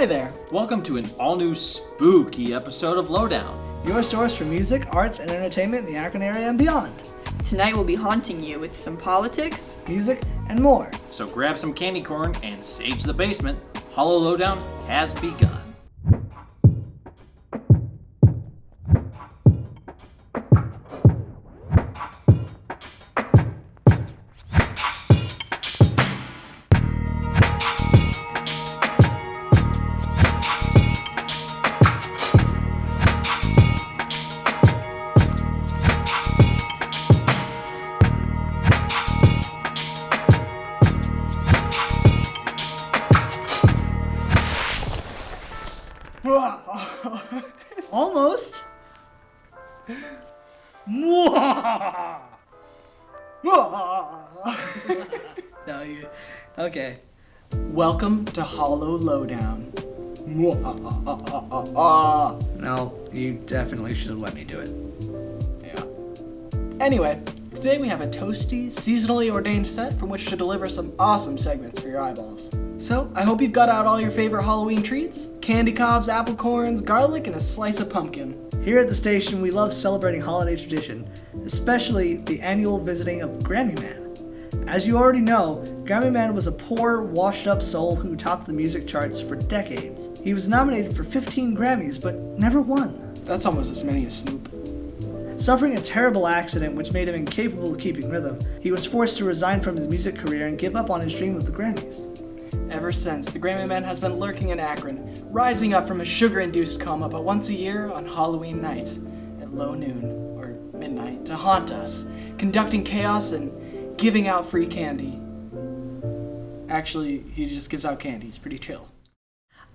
Hi there. Welcome to an all-new spooky episode of Lowdown. Your source for music, arts, and entertainment in the Akron area and beyond. Tonight we'll be haunting you with some politics, music, and more. So grab some candy corn and sage the basement. HallowLowdown has begun. Almost. No, you. Okay. Welcome to HallowLowdown. No, you definitely should have let me do it. Yeah. Anyway, today we have a toasty, seasonally ordained set from which to deliver some awesome segments for your eyeballs. So, I hope you've got out all your favorite Halloween treats, candy cobs, apple corns, garlic, and a slice of pumpkin. Here at the station, we love celebrating holiday tradition, especially the annual visiting of Grammy Man. As you already know, Grammy Man was a poor, washed-up soul who topped the music charts for decades. He was nominated for 15 Grammys, but never won. That's almost as many as Snoop. Suffering a terrible accident which made him incapable of keeping rhythm, he was forced to resign from his music career and give up on his dream of the Grammys. Ever since, the Grammy Man has been lurking in Akron, rising up from a sugar-induced coma, but once a year on Halloween night, at low noon, or midnight, to haunt us, conducting chaos and giving out free candy. Actually, he just gives out candy. He's pretty chill.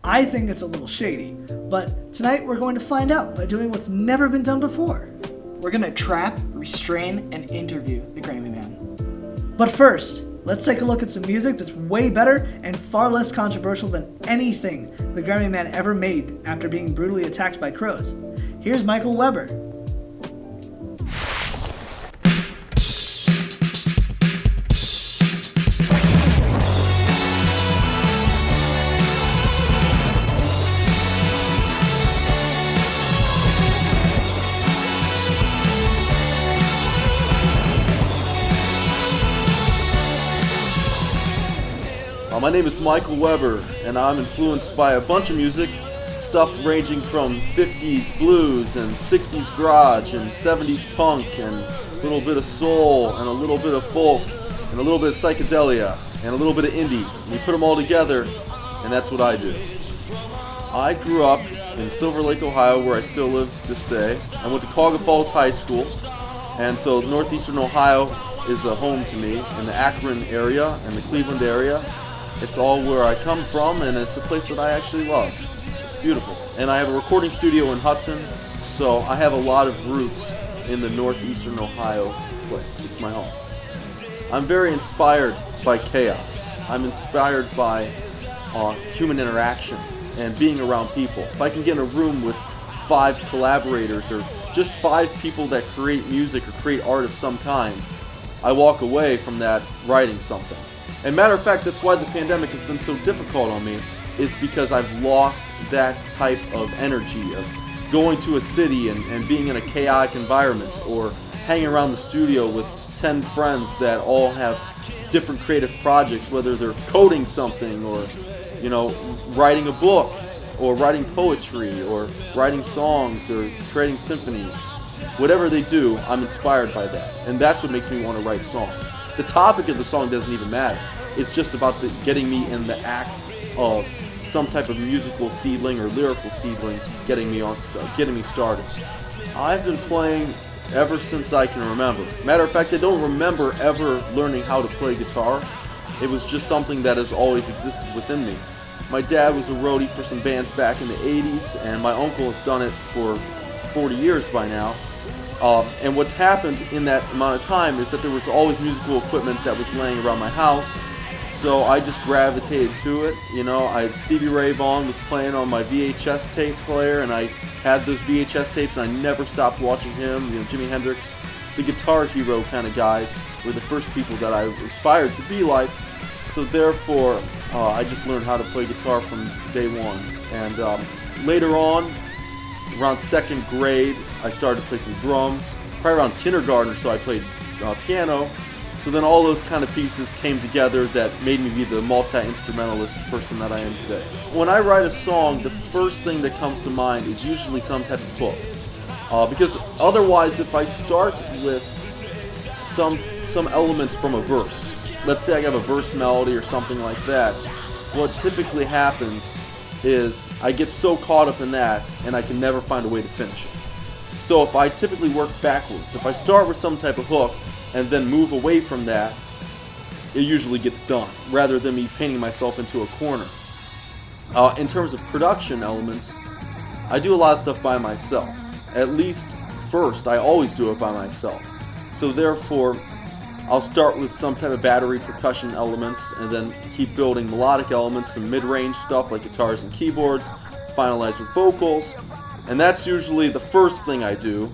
I think it's a little shady, but tonight we're going to find out by doing what's never been done before. We're going to trap, restrain, and interview the Grammy Man. But first, let's take a look at some music that's way better and far less controversial than anything the Grammy Man ever made after being brutally attacked by crows. Here's Michael Weber. My name is Michael Weber, and I'm influenced by a bunch of music, stuff ranging from 50s blues and 60s garage and 70s punk and a little bit of soul and a little bit of folk and a little bit of psychedelia and a little bit of indie. And you put them all together, and that's what I do. I grew up in Silver Lake, Ohio, where I still live this day. I went to Cuyahoga Falls High School, and so northeastern Ohio is a home to me, in the Akron area and the Cleveland area. It's all where I come from, and it's a place that I actually love. It's beautiful. And I have a recording studio in Hudson, so I have a lot of roots in the northeastern Ohio place. It's my home. I'm very inspired by chaos. I'm inspired by human interaction and being around people. If I can get in a room with 5 collaborators or just 5 people that create music or create art of some kind, I walk away from that writing something. And matter of fact, that's why the pandemic has been so difficult on me, is because I've lost that type of energy of going to a city and being in a chaotic environment, or hanging around the studio with 10 friends that all have different creative projects, whether they're coding something or, writing a book or writing poetry or writing songs or creating symphonies. Whatever they do, I'm inspired by that. And that's what makes me want to write songs. The topic of the song doesn't even matter. It's just about getting me in the act of some type of musical seedling or lyrical seedling, getting me started. I've been playing ever since I can remember. Matter of fact, I don't remember ever learning how to play guitar. It was just something that has always existed within me. My dad was a roadie for some bands back in the 80s, and my uncle has done it for 40 years by now. And what's happened in that amount of time is that there was always musical equipment that was laying around my house, so I just gravitated to it. Stevie Ray Vaughan was playing on my VHS tape player, and I had those VHS tapes, and I never stopped watching him. Jimi Hendrix, the Guitar Hero kind of guys were the first people that I aspired to be like. So therefore, I just learned how to play guitar from day one. And later on, around 2nd grade, I started to play some drums. Probably around kindergarten or so, I played piano. So then all those kind of pieces came together that made me be the multi-instrumentalist person that I am today. When I write a song, the first thing that comes to mind is usually some type of hook. Because otherwise, if I start with some elements from a verse, let's say I have a verse melody or something like that, what typically happens is I get so caught up in that and I can never find a way to finish it. So if I typically work backwards, if I start with some type of hook and then move away from that, it usually gets done, rather than me painting myself into a corner. In terms of production elements, I do a lot of stuff by myself. At least first, I always do it by myself. So therefore, I'll start with some type of battery percussion elements and then keep building melodic elements, some mid-range stuff like guitars and keyboards, finalize with vocals, and that's usually the first thing I do.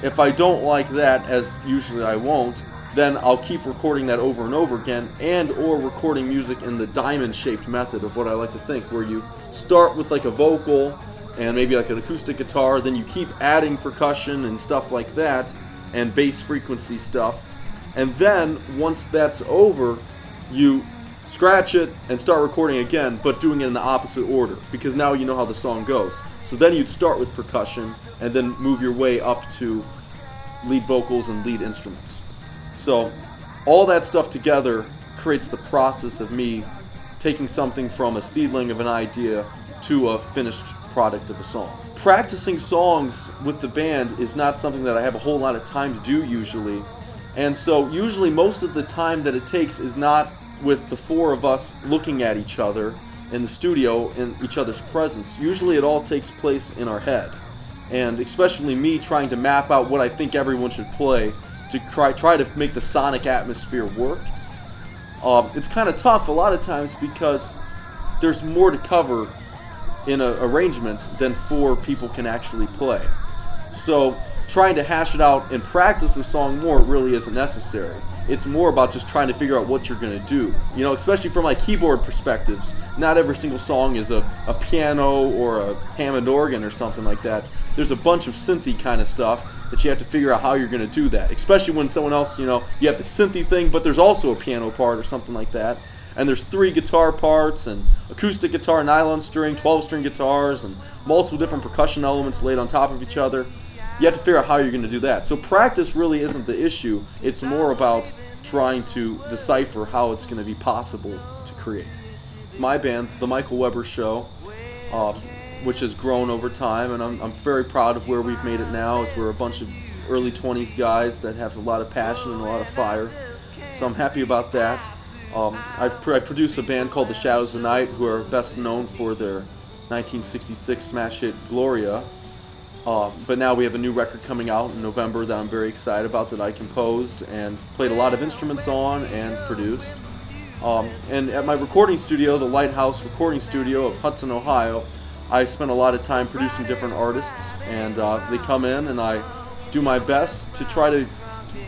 If I don't like that, as usually I won't, then I'll keep recording that over and over again, and or recording music in the diamond-shaped method of what I like to think, where you start with like a vocal and maybe like an acoustic guitar, then you keep adding percussion and stuff like that, and bass frequency stuff, and then once that's over, you scratch it and start recording again, but doing it in the opposite order, because now you know how the song goes. So then you'd start with percussion and then move your way up to lead vocals and lead instruments. So all that stuff together creates the process of me taking something from a seedling of an idea to a finished product of a song. Practicing songs with the band is not something that I have a whole lot of time to do usually, and so usually most of the time that it takes is not with the four of us looking at each other in the studio in each other's presence. Usually it all takes place in our head, and especially me trying to map out what I think everyone should play to try to make the sonic atmosphere work. It's kind of tough a lot of times because there's more to cover in an arrangement than 4 people can actually play. So trying to hash it out and practice the song more really isn't necessary. It's more about just trying to figure out what you're going to do. You know, especially from like keyboard perspectives, not every single song is a piano or a Hammond organ or something like that. There's a bunch of synthy kind of stuff that you have to figure out how you're going to do that, especially when someone else, you know, you have the synthy thing, but there's also a piano part or something like that. And there's 3 guitar parts and acoustic guitar, nylon string, 12-string guitars, and multiple different percussion elements laid on top of each other. You have to figure out how you're going to do that. So practice really isn't the issue. It's more about trying to decipher how it's going to be possible to create. My band, The Michael Weber Show, which has grown over time, and I'm very proud of where we've made it now, as we're a bunch of early 20s guys that have a lot of passion and a lot of fire. So I'm happy about that. I produce a band called The Shadows of Night, who are best known for their 1966 smash hit Gloria. But now we have a new record coming out in November that I'm very excited about, that I composed and played a lot of instruments on and produced. And at my recording studio, the Lighthouse Recording Studio of Hudson, Ohio, I spent a lot of time producing different artists, and they come in and I do my best to try to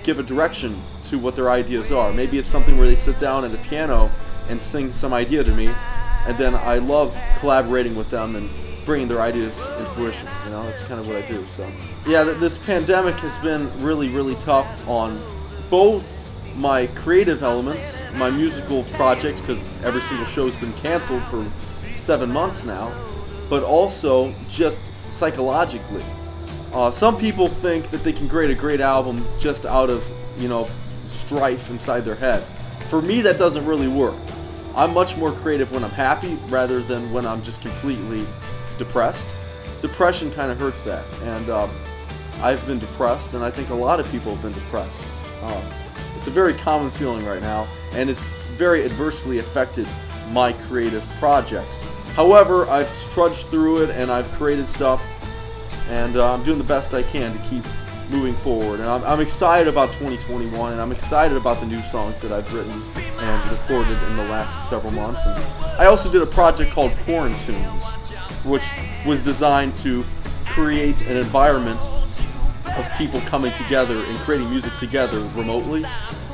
give a direction to what their ideas are. Maybe it's something where they sit down at a piano and sing some idea to me, and then I love collaborating with them and bringing their ideas in fruition. You know, that's kind of what I do. So yeah, this pandemic has been really, really tough on both my creative elements, my musical projects, because every single show's been canceled for 7 months now, but also just psychologically. Some people think that they can create a great album just out of, you know, strife inside their head. For me, that doesn't really work. I'm much more creative when I'm happy rather than when I'm just completely depressed. Depression kind of hurts that, and I've been depressed, and I think a lot of people have been depressed. It's a very common feeling right now, and it's very adversely affected my creative projects. However, I've trudged through it, and I've created stuff, and I'm doing the best I can to keep moving forward. And I'm excited about 2021, and I'm excited about the new songs that I've written and recorded in the last several months. And I also did a project called Porn Tunes, which was designed to create an environment of people coming together and creating music together remotely.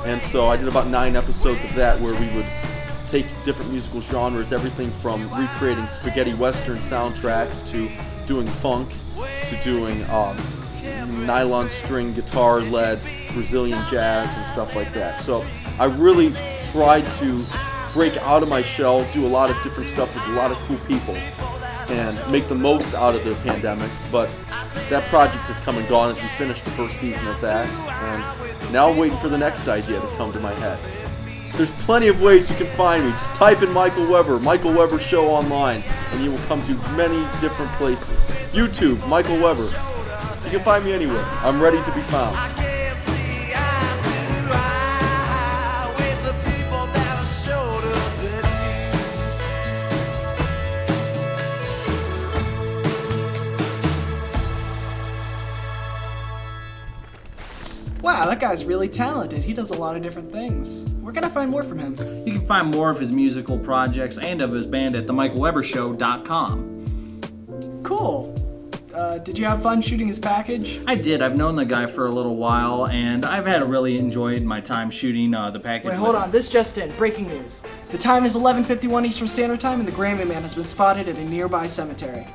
And so I did about 9 episodes of that, where we would take different musical genres, everything from recreating spaghetti western soundtracks to doing funk to doing nylon string guitar led Brazilian jazz and stuff like that. So I really tried to break out of my shell, do a lot of different stuff with a lot of cool people, and make the most out of the pandemic. But that project has come and gone as we finished the first season of that, and now I'm waiting for the next idea to come to my head. There's plenty of ways you can find me. Just type in Michael Weber Show online, and you will come to many different places. YouTube, Michael Weber. You can find me anywhere. I'm ready to be found. Wow, that guy's really talented. He does a lot of different things. Where can I find more from him? You can find more of his musical projects and of his band at themichaelwebershow.com. Cool. Did you have fun shooting his package? I did. I've known the guy for a little while, and I've really enjoyed my time shooting the package. Wait, hold on. This just in. Breaking news. The time is 11:51 Eastern Standard Time, and the Grammyman has been spotted at a nearby cemetery.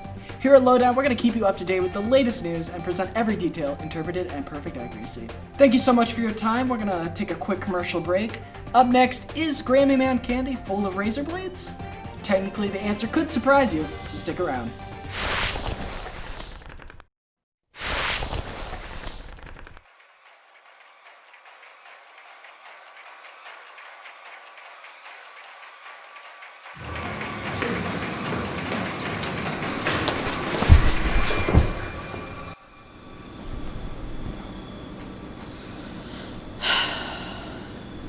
Here at Lowdown, we're going to keep you up to date with the latest news and present every detail interpreted and perfect accuracy. Thank you so much for your time. We're going to take a quick commercial break. Up next, is Grammyman candy full of razor blades? Technically, the answer could surprise you, so stick around.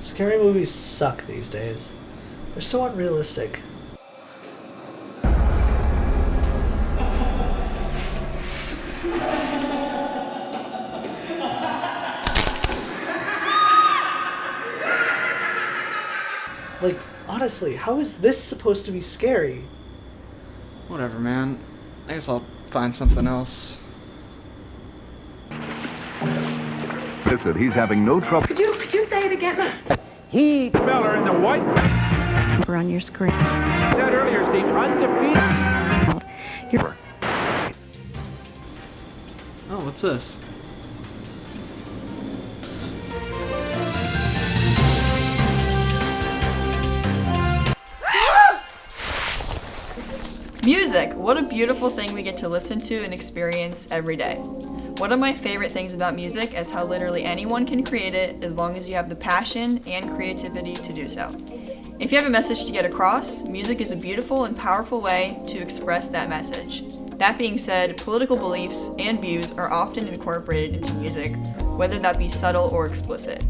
Scary movies suck these days. They're so unrealistic. Like, honestly, how is this supposed to be scary? Whatever, man. I guess I'll find something else. That he's having no trouble. Could you say it again? He feller in the white On your screen. said earlier, Steve, undefeated. You're Oh, what's this? Music! What a beautiful thing we get to listen to and experience every day. One of my favorite things about music is how literally anyone can create it as long as you have the passion and creativity to do so. If you have a message to get across, music is a beautiful and powerful way to express that message. That being said, political beliefs and views are often incorporated into music, whether that be subtle or explicit.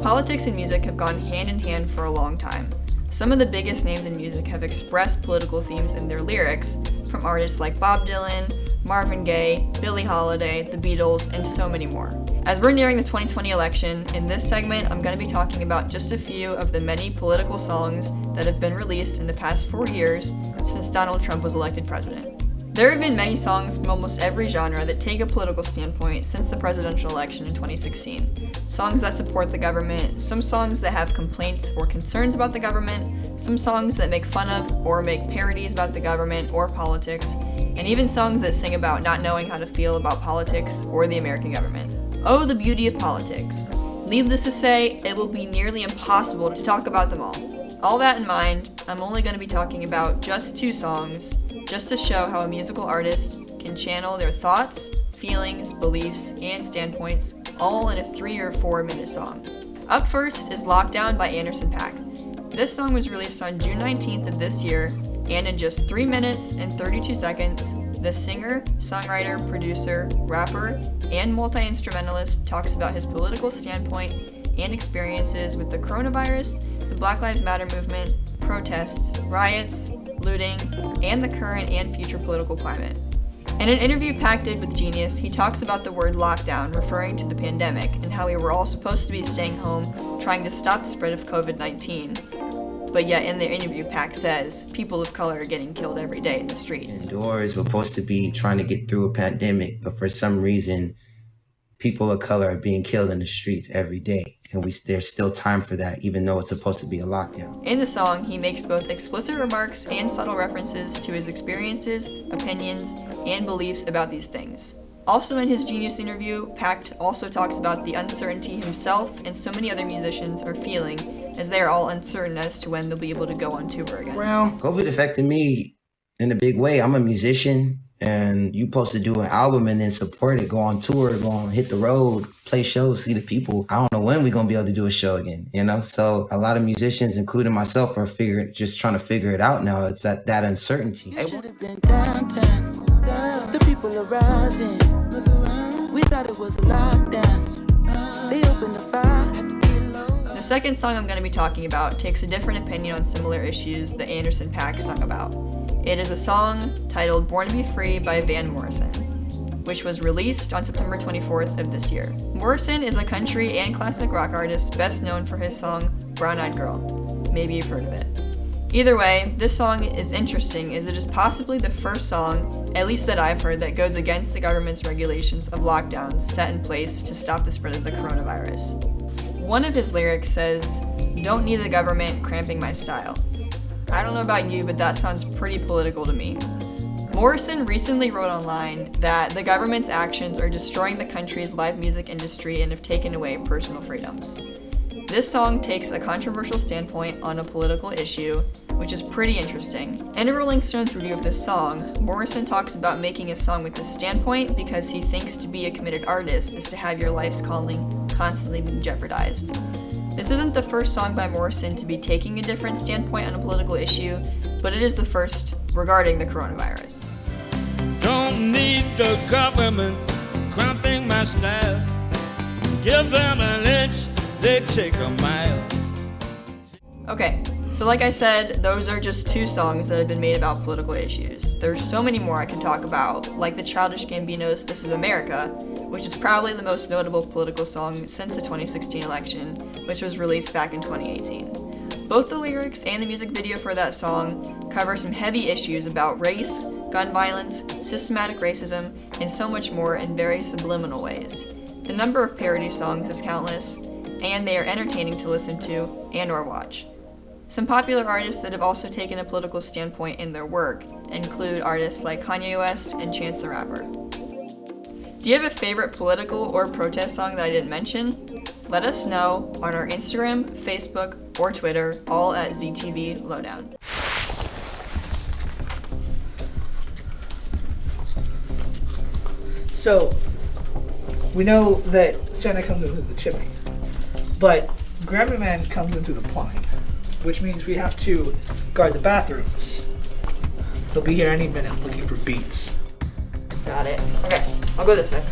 Politics and music have gone hand in hand for a long time. Some of the biggest names in music have expressed political themes in their lyrics, from artists like Bob Dylan, Marvin Gaye, Billie Holiday, the Beatles, and so many more. As we're nearing the 2020 election, in this segment I'm going to be talking about just a few of the many political songs that have been released in the past 4 years since Donald Trump was elected president. There have been many songs from almost every genre that take a political standpoint since the presidential election in 2016. Songs that support the government, some songs that have complaints or concerns about the government, some songs that make fun of or make parodies about the government or politics, and even songs that sing about not knowing how to feel about politics or the American government. Oh, the beauty of politics. Needless to say, it will be nearly impossible to talk about them all. All that in mind, I'm only going to be talking about just 2 songs, just to show how a musical artist can channel their thoughts, feelings, beliefs, and standpoints all in a 3 or 4 minute song. Up first is Lockdown by Anderson .Paak. This song was released on June 19th of this year, and in just 3 minutes and 32 seconds, the singer, songwriter, producer, rapper, and multi-instrumentalist talks about his political standpoint and experiences with the coronavirus, the Black Lives Matter movement, protests, riots, looting, and the current and future political climate. In an interview Paak did with Genius, he talks about the word lockdown referring to the pandemic and how we were all supposed to be staying home trying to stop the spread of COVID-19. But yet in the interview, Paak says people of color are getting killed every day in the streets. Indoors, we're supposed to be trying to get through a pandemic, but for some reason, people of color are being killed in the streets every day. and there's still time for that, even though it's supposed to be a lockdown. In the song, he makes both explicit remarks and subtle references to his experiences, opinions, and beliefs about these things. Also in his Genius interview, Pact also talks about the uncertainty himself and so many other musicians are feeling, as they are all uncertain as to when they'll be able to go on tour again. Well, COVID affected me in a big way. I'm a musician, and you're supposed to do an album and then support it, go on tour, go on, hit the road, play shows, see the people. I don't know when we're going to be able to do a show again, you know? So a lot of musicians, including myself, are just trying to figure it out now. It's that uncertainty. You should have been downtown. The people are rising. We thought it was a lockdown. They opened the fire. The second song I'm going to be talking about takes a different opinion on similar issues that Anderson .Paak sung about. It is a song titled Born to Be Free by Van Morrison, which was released on September 24th of this year. Morrison is a country and classic rock artist best known for his song Brown Eyed Girl. Maybe you've heard of it. Either way, this song is interesting as it is possibly the first song, at least that I've heard, that goes against the government's regulations of lockdowns set in place to stop the spread of the coronavirus. One of his lyrics says, "Don't need the government cramping my style." I don't know about you, but that sounds pretty political to me. Morrison recently wrote online that the government's actions are destroying the country's live music industry and have taken away personal freedoms. This song takes a controversial standpoint on a political issue, which is pretty interesting. In a Rolling Stones review of this song, Morrison talks about making a song with this standpoint because he thinks to be a committed artist is to have your life's calling constantly being jeopardized. This isn't the first song by Morrison to be taking a different standpoint on a political issue, but it is the first regarding the coronavirus. Don't need the government cramping my style. Give them an inch, they take a mile. Okay, so like I said, those are just two songs that have been made about political issues. There's so many more I can talk about, like the Childish Gambino's This Is America, which is probably the most notable political song since the 2016 election, which was released back in 2018. Both the lyrics and the music video for that song cover some heavy issues about race, gun violence, systematic racism, and so much more in very subliminal ways. The number of parody songs is countless, and they are entertaining to listen to and or watch. Some popular artists that have also taken a political standpoint in their work include artists like Kanye West and Chance the Rapper. Do you have a favorite political or protest song that I didn't mention? Let us know on our Instagram, Facebook, or Twitter, all at ZTV Lowdown. So, we know that Santa comes in through the chimney, but Grammyman comes in through the plumbing, which means we have to guard the bathrooms. He'll be here any minute looking for beats. Got it. Okay, I'll go this way.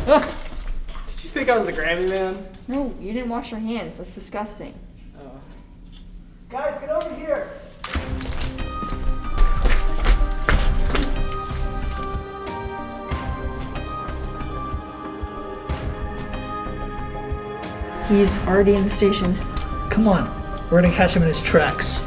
Did you think I was the Grammy Man? No, you didn't wash your hands. That's disgusting. Guys, get over here! He's already in the station. Come on, we're gonna catch him in his tracks.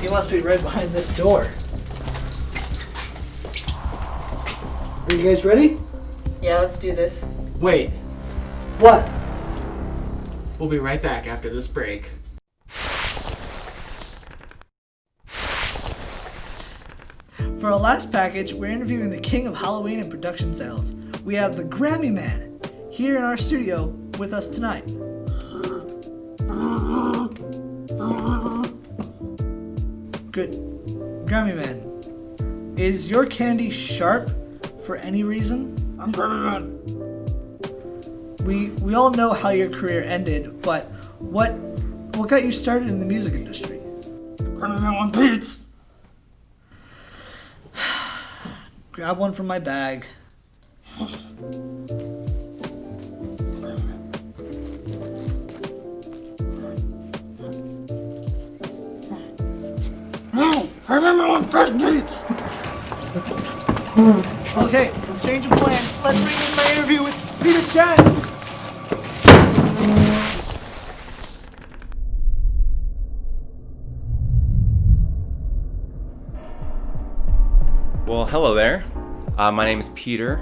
He must be right behind this door. Are you guys ready? Yeah, let's do this. Wait, What? we'll be right back after this break. For our last package, we're interviewing the king of Halloween and production sales. We have the Grammy Man here in our studio with us tonight. Good. Grammy Man, is your candy sharp for any reason? I'm Grammy Man. We all know how your career ended, but what got you started in the music industry? Grammy Man on beats. Grab one from my bag. No, I remember on first beats. Okay, change of plans. Let's bring in my interview with Peter Chen! Well, hello there. My name is Peter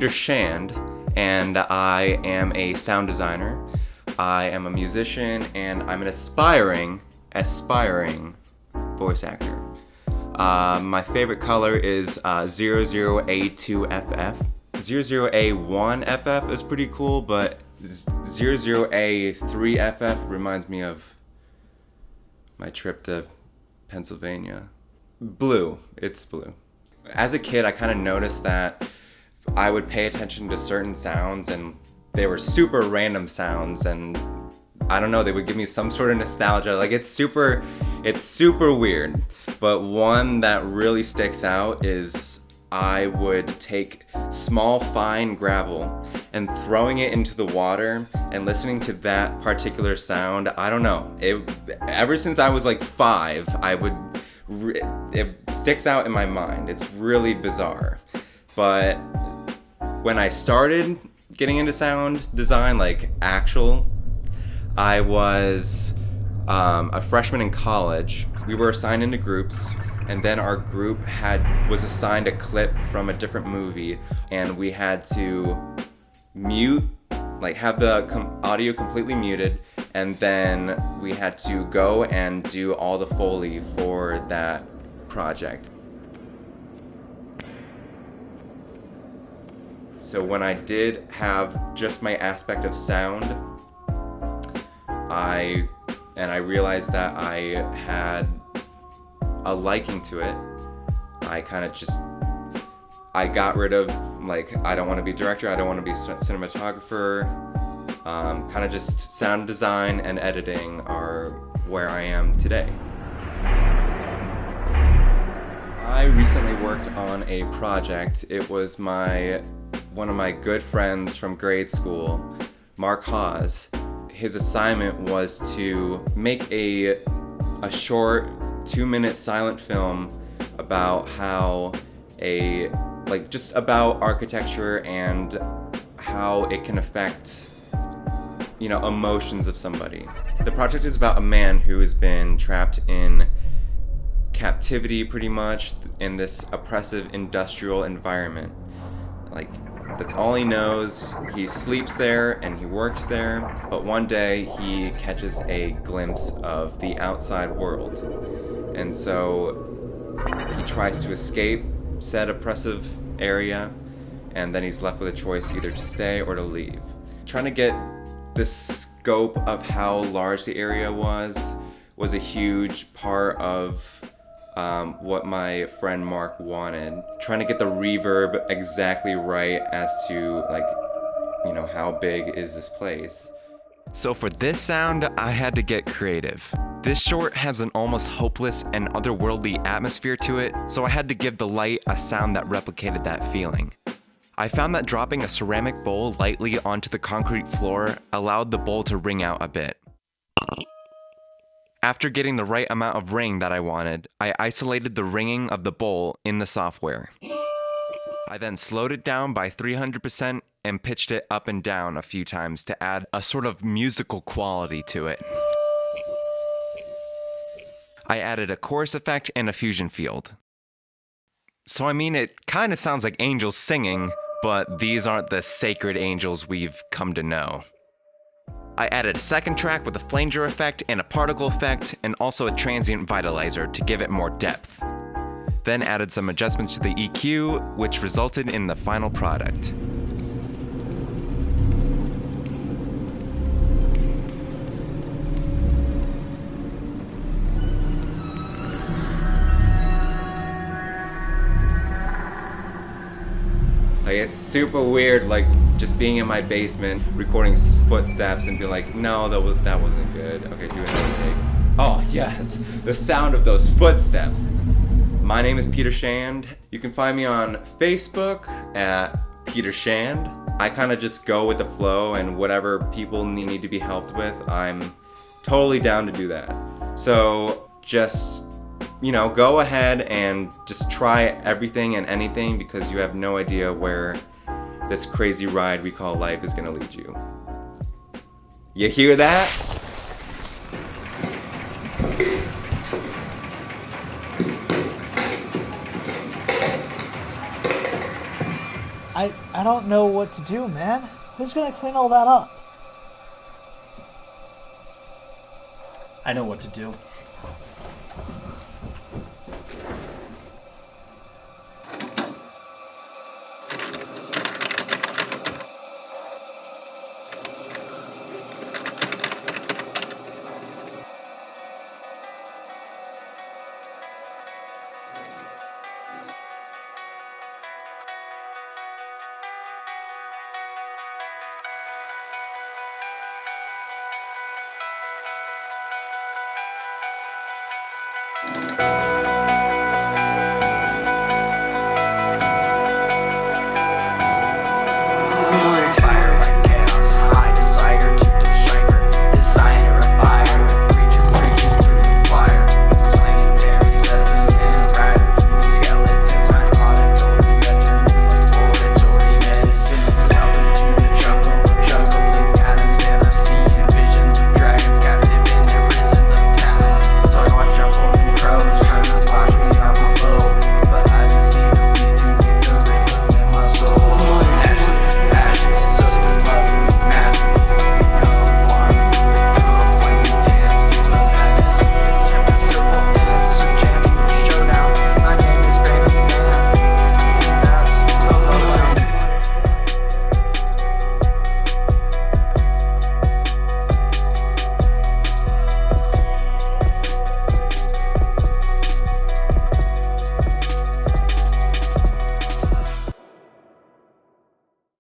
Shand, and I am a sound designer. I am a musician, and I'm an aspiring voice actor. My favorite color is 00A2FF. 00A1FF is pretty cool, but 00A3FF reminds me of my trip to Pennsylvania. Blue. It's blue. As a kid, I kind of noticed that I would pay attention to certain sounds, and they were super random sounds, and I don't know, they would give me some sort of nostalgia. Like, it's super weird. But one that really sticks out is I would take small, fine gravel and throwing it into the water and listening to that particular sound. I don't know. Ever since I was like 5, it sticks out in my mind. It's really bizarre. But when I started getting into sound design, like actual, I was a freshman in college. We were assigned into groups, and then our group was assigned a clip from a different movie, and we had to mute, like have the audio completely muted, and then we had to go and do all the foley for that project. So when I did have just my aspect of sound, I realized that I had a liking to it. I got rid of, like, I don't want to be director, I don't want to be cinematographer. Kind of just sound design and editing are where I am today. I recently worked on a project. It was one of my good friends from grade school, Mark Hawes. His assignment was to make a short 2-minute silent film about how just about architecture and how it can affect, emotions of somebody. The project is about a man who has been trapped in captivity, pretty much, in this oppressive industrial environment. Like, that's all he knows. He sleeps there and he works there, but one day he catches a glimpse of the outside world. And so he tries to escape said oppressive area, and then he's left with a choice either to stay or to leave. Trying to get the scope of how large the area was a huge part of what my friend Mark wanted. Trying to get the reverb exactly right as to, how big is this place. So for this sound, I had to get creative. This short has an almost hopeless and otherworldly atmosphere to it, so I had to give the light a sound that replicated that feeling. I found that dropping a ceramic bowl lightly onto the concrete floor allowed the bowl to ring out a bit. After getting the right amount of ring that I wanted, I isolated the ringing of the bowl in the software. I then slowed it down by 300% and pitched it up and down a few times to add a sort of musical quality to it. I added a chorus effect and a fusion field. So it kind of sounds like angels singing, but these aren't the sacred angels we've come to know. I added a second track with a flanger effect and a particle effect, and also a transient vitalizer to give it more depth. Then added some adjustments to the EQ, which resulted in the final product. It's super weird, just being in my basement, recording footsteps and being like, no, that wasn't good. Okay, do another take. Oh, yes, the sound of those footsteps. My name is Peter Shand. You can find me on Facebook at Peter Shand. I kind of just go with the flow, and whatever people need to be helped with, I'm totally down to do that. So just, go ahead and just try everything and anything, because you have no idea where this crazy ride we call life is gonna lead you. You hear that? I don't know what to do, man. Who's gonna clean all that up? I know what to do.